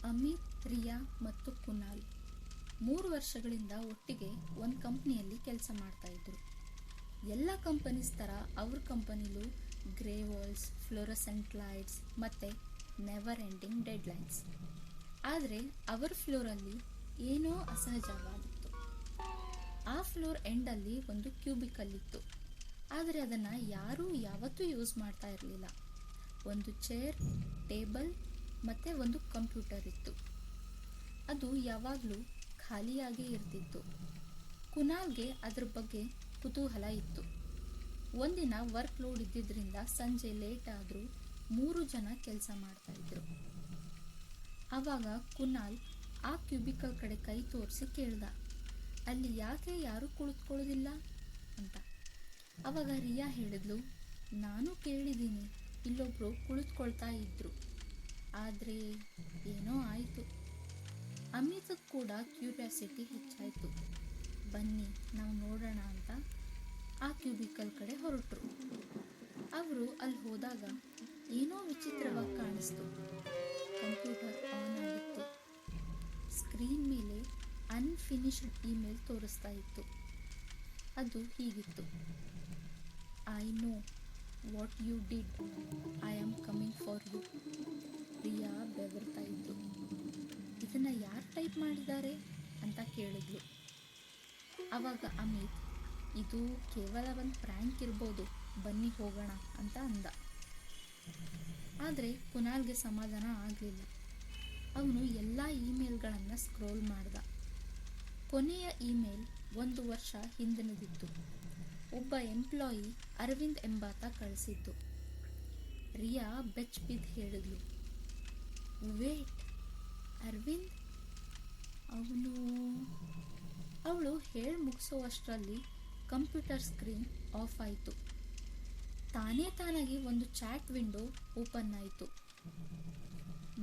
ಅಮಿತ್, ರಿಯಾ ಮತ್ತು ಕುನಾಲ್ 3 ವರ್ಷಗಳಿಂದ ಒಟ್ಟಿಗೆ ಒಂದು ಕಂಪ್ನಿಯಲ್ಲಿ ಕೆಲಸ ಮಾಡ್ತಾ ಇದ್ರು. ಎಲ್ಲ ಕಂಪನೀಸ್ ಥರ ಅವ್ರ ಕಂಪನಿಲೂ ಗ್ರೇ ವಾಲ್ಸ್, ಫ್ಲೋರಸೆಂಟ್ ಲೈಟ್ಸ್ ಮತ್ತು ನೆವರ್ ಎಂಡಿಂಗ್ ಡೆಡ್ಲೈನ್ಸ್. ಆದರೆ ಅವರ ಫ್ಲೋರಲ್ಲಿ ಏನೋ ಅಸಹಜವಾಗಿತ್ತು. ಆ ಫ್ಲೋರ್ ಎಂಡಲ್ಲಿ ಒಂದು ಕ್ಯೂಬಿಕಲ್ ಇತ್ತು, ಆದರೆ ಅದನ್ನು ಯಾರೂ ಯಾವತ್ತೂ ಯೂಸ್ ಮಾಡ್ತಾ ಇರಲಿಲ್ಲ. ಒಂದು ಚೇರ್, ಟೇಬಲ್ ಮತ್ತು ಒಂದು ಕಂಪ್ಯೂಟರ್ ಇತ್ತು. ಅದು ಯಾವಾಗಲೂ ಖಾಲಿಯಾಗೇ ಇರ್ತಿತ್ತು. ಕುನಾಲ್ಗೆ ಅದ್ರ ಬಗ್ಗೆ ಕುತೂಹಲ ಇತ್ತು. ಒಂದಿನ ವರ್ಕ್ ಲೋಡ್ ಇದ್ದಿದ್ದರಿಂದ ಸಂಜೆ ಲೇಟ್ ಆದರೂ 3 ಜನ ಕೆಲಸ ಮಾಡ್ತಾಯಿದ್ರು. ಆವಾಗ ಕುನಾಲ್ ಆ ಕ್ಯೂಬಿಕಲ್ ಕಡೆ ಕೈ ತೋರಿಸಿ ಕೇಳ್ದ, ಅಲ್ಲಿ ಯಾಕೆ ಯಾರೂ ಕುಳಿತುಕೊಳ್ಳೋದಿಲ್ಲ ಅಂತ. ಆವಾಗ ರಿಯಾ ಹೇಳಿದ್ಲು, ನಾನು ಕೇಳಿದ್ದೀನಿ, ಇಲ್ಲೊಬ್ರು ಕುಳಿತುಕೊಳ್ತಾ ಇದ್ರು, ಆದರೆ ಏನೋ ಆಯಿತು. ಅಮಿತ್ ಕೂಡ ಕ್ಯೂರಿಯಾಸಿಟಿ ಹೆಚ್ಚಾಯಿತು. ಬನ್ನಿ ನಾವು ನೋಡೋಣ ಅಂತ ಆ ಕ್ಯೂಬಿಕಲ್ ಕಡೆ ಹೊರಟರು. ಅವರು ಅಲ್ಲಿ ಹೋದಾಗ ಏನೋ ವಿಚಿತ್ರವಾಗಿ ಕಾಣಿಸ್ತು. ಕಂಪ್ಯೂಟರ್ ಆನ್ ಆಗಿತ್ತು. ಸ್ಕ್ರೀನ್ ಮೇಲೆ ಅನ್ಫಿನಿಶ್ಡ್ ಇಮೇಲ್ ತೋರಿಸ್ತಾ ಇತ್ತು. ಅದು ಹೀಗಿತ್ತು: I know what you did, I am coming for you. Riya ಬೆವರ್ತಾ ಇದ್ಲು. ಇದನ್ನು ಯಾರು ಟೈಪ್ ಮಾಡಿದ್ದಾರೆ ಅಂತ ಕೇಳಿದ್ಲು. ಆವಾಗ ಅಮಿತ್, ಇದು ಕೇವಲ ಒಂದು ಪ್ರ್ಯಾಂಕ್ ಇರ್ಬೋದು, ಬನ್ನಿ ಹೋಗೋಣ ಅಂತ ಅಂದ. ಆದರೆ ಕುನಾಲ್ಗೆ ಸಮಾಧಾನ ಆಗಲಿಲ್ಲ. ಅವನು ಎಲ್ಲ ಇಮೇಲ್ಗಳನ್ನು ಸ್ಕ್ರೋಲ್ ಮಾಡ್ದ. ಕೊನೆಯ ಇಮೇಲ್ 1 ವರ್ಷ ಹಿಂದಿನದಿತ್ತು. ಒಬ್ಬ ಎಂಪ್ಲಾಯಿ ಅರವಿಂದ್ ಎಂಬಾತ ಕಳಿಸಿದ್ದು. ರಿಯಾ ಬೆಚ್ಚಬಿದ್ದು ಹೇಳಿದ್ಲು, ವೇಟ್, ಅರವಿಂದ್? ಅವಳು ಹೇಳಿ ಮುಗಿಸೋವಷ್ಟರಲ್ಲಿ ಕಂಪ್ಯೂಟರ್ ಸ್ಕ್ರೀನ್ ಆಫ್ ಆಯಿತು. ತಾನಾಗಿ ಒಂದು ಚಾಟ್ ವಿಂಡೋ ಓಪನ್ ಆಯಿತು.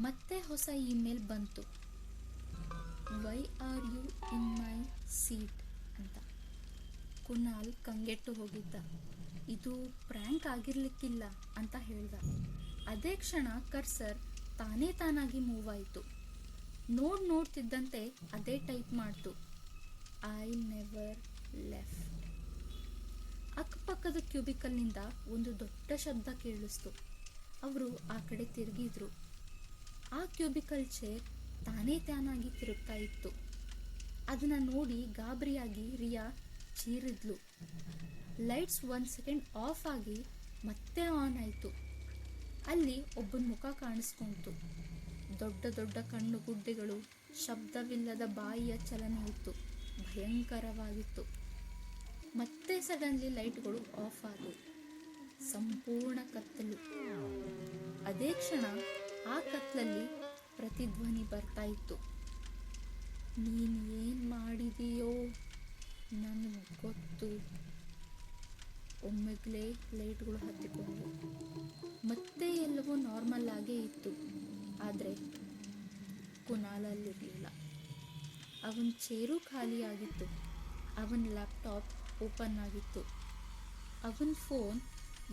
ಮತ್ತೆ ಹೊಸ ಇಮೇಲ್ ಬಂತು, why are you in my seat ಅಂತ. ಕುನಾಲ್ ಕಂಗೆಟ್ಟು ಹೋಗಿದ್ದ. ಇದು ಪ್ರ್ಯಾಂಕ್ ಆಗಿರ್ಲಿಕ್ಕಿಲ್ಲ ಅಂತ ಹೇಳ್ದ. ಅದೇ ಕ್ಷಣ ಕರ್ಸರ್ ತಾನಾಗಿ ಮೂವ್ ಆಯಿತು. ನೋಡ್ತಿದ್ದಂತೆ ಅದೇ ಟೈಪ್ ಮಾಡ್ತು, ಐ ನೆವರ್ ಲೆಫ್ಟ್. ಅಕ್ಕಪಕ್ಕದ ಕ್ಯೂಬಿಕಲ್ನಿಂದ ಒಂದು ದೊಡ್ಡ ಶಬ್ದ ಕೇಳಿಸ್ತು. ಅವರು ಆ ಕಡೆ ತಿರುಗಿದ್ರು. ಆ ಕ್ಯೂಬಿಕಲ್ ಚೇರ್ ತಾನಾಗಿ ತಿರುಗ್ತಾ ಇತ್ತು. ಅದನ್ನು ನೋಡಿ ಗಾಬರಿಯಾಗಿ ರಿಯಾ ಚೀರಿದ್ಲು. ಲೈಟ್ಸ್ 1 ಸೆಕೆಂಡ್ ಆಫ್ ಆಗಿ ಮತ್ತೆ ಆನ್ ಆಯಿತು. ಅಲ್ಲಿ ಒಬ್ಬನ ಮುಖ ಕಾಣಿಸ್ಕೊಂತು. ದೊಡ್ಡ ಕಣ್ಣು ಗುಡ್ಡೆಗಳು, ಶಬ್ದವಿಲ್ಲದ ಬಾಯಿಯ ಚಲನೆ ಇತ್ತು. ಭಯಂಕರವಾಗಿತ್ತು. ಮತ್ತೆ ಸಡನ್ಲಿ ಲೈಟ್ಗಳು ಆಫ್ ಆದವು. ಸಂಪೂರ್ಣ ಕತ್ತಲು. ಅದೇ ಕ್ಷಣ ಆ ಕತ್ತಲಲ್ಲಿ ಪ್ರತಿಧ್ವನಿ ಬರ್ತಾ ಇತ್ತು, ನೀನು ಏನು ಮಾಡಿದೀಯೋ ನನಗೆ ಗೊತ್ತು. ಒಮ್ಮೆಗ್ಲೇ ಲೈಟ್ಗಳು ಹತ್ತಿಕೊಂಡು ಮತ್ತೆ ಎಲ್ಲವೂ ನಾರ್ಮಲ್ ಆಗೇ ಇತ್ತು. ಆದರೆ ಕುನಾಲಲ್ಲಿರಲಿಲ್ಲ. ಅವನ ಚೇರು ಖಾಲಿಯಾಗಿತ್ತು. ಅವನ ಲ್ಯಾಪ್ಟಾಪ್ ಓಪನ್ ಆಗಿತ್ತು. ಅವನ ಫೋನ್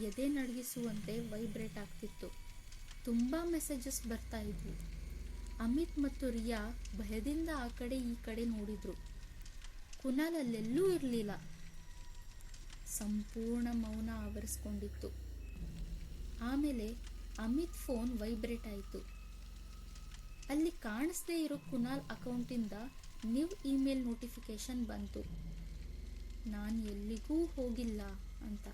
ಎದೆ ನಡಗಿಸುವಂತೆ ವೈಬ್ರೇಟ್ ಆಗ್ತಿತ್ತು. ತುಂಬ ಮೆಸೇಜಸ್ ಬರ್ತಾ ಇದ್ವು. ಅಮಿತ್ ಮತ್ತು ರಿಯಾ ಭಯದಿಂದ ಆ ಕಡೆ ಈ ಕಡೆ ನೋಡಿದ್ರು. ಕುನಾಲ್ ಅಲ್ಲೆಲ್ಲೂ ಇರಲಿಲ್ಲ. ಸಂಪೂರ್ಣ ಮೌನ ಆವರಿಸ್ಕೊಂಡಿತ್ತು. ಆಮೇಲೆ ಅಮಿತ್ ಫೋನ್ ವೈಬ್ರೇಟ್ ಆಯಿತು. ಅಲ್ಲಿ ಕಾಣಿಸದೇ ಇರೋ ಕುನಾಲ್ ಅಕೌಂಟಿಂದ ನ್ಯೂ ಇಮೇಲ್ ನೋಟಿಫಿಕೇಶನ್ ಬಂತು, ನಾನು ಎಲ್ಲಿಗೂ ಹೋಗಿಲ್ಲ ಅಂತ.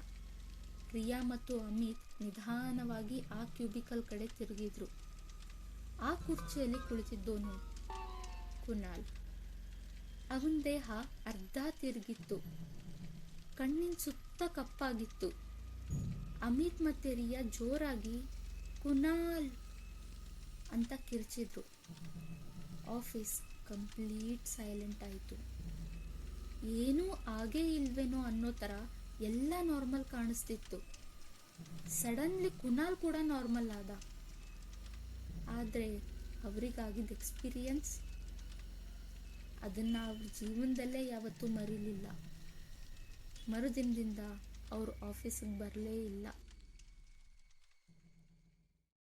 ರಿಯಾ ಮತ್ತು ಅಮಿತ್ ನಿಧಾನವಾಗಿ ಆ ಕ್ಯೂಬಿಕಲ್ ಕಡೆ ತಿರುಗಿದ್ರು. ಆ ಕುರ್ಚಿಯಲ್ಲಿ ಕುಳಿತಿದ್ದೋನು ಕುನಾಲ್. ಅವನ ದೇಹ ಅರ್ಧ ತಿರುಗಿತ್ತು. ಕಣ್ಣಿನ ಸುತ್ತ ಕಪ್ಪಾಗಿತ್ತು. ಅಮಿತ್ ಮತ್ತು ರಿಯಾ ಜೋರಾಗಿ ಕುನಾಲ್ ಅಂತ ಕಿರ್ಚಿದ್ರು. ಆಫೀಸ್ ಕಂಪ್ಲೀಟ್ ಸೈಲೆಂಟ್ ಆಯಿತು. ಏನೂ ಆಗೇ ಇಲ್ವೇನೋ ಅನ್ನೋ ಥರ ಎಲ್ಲ ನಾರ್ಮಲ್ ಕಾಣಿಸ್ತಿತ್ತು. ಸಡನ್ಲಿ ಕುನಾಲ್ ಕೂಡ ನಾರ್ಮಲ್ ಆದ. ಆದರೆ ಅವರಿಗಾಗಿದ್ದ ಎಕ್ಸ್ಪೀರಿಯನ್ಸ್, ಅದನ್ನು ಅವ್ರ ಜೀವನದಲ್ಲೇ ಯಾವತ್ತೂ ಮರೀಲಿಲ್ಲ. ಮರುದಿನದಿಂದ ಅವರು ಆಫೀಸಿಗೆ ಬರಲೇ ಇಲ್ಲ.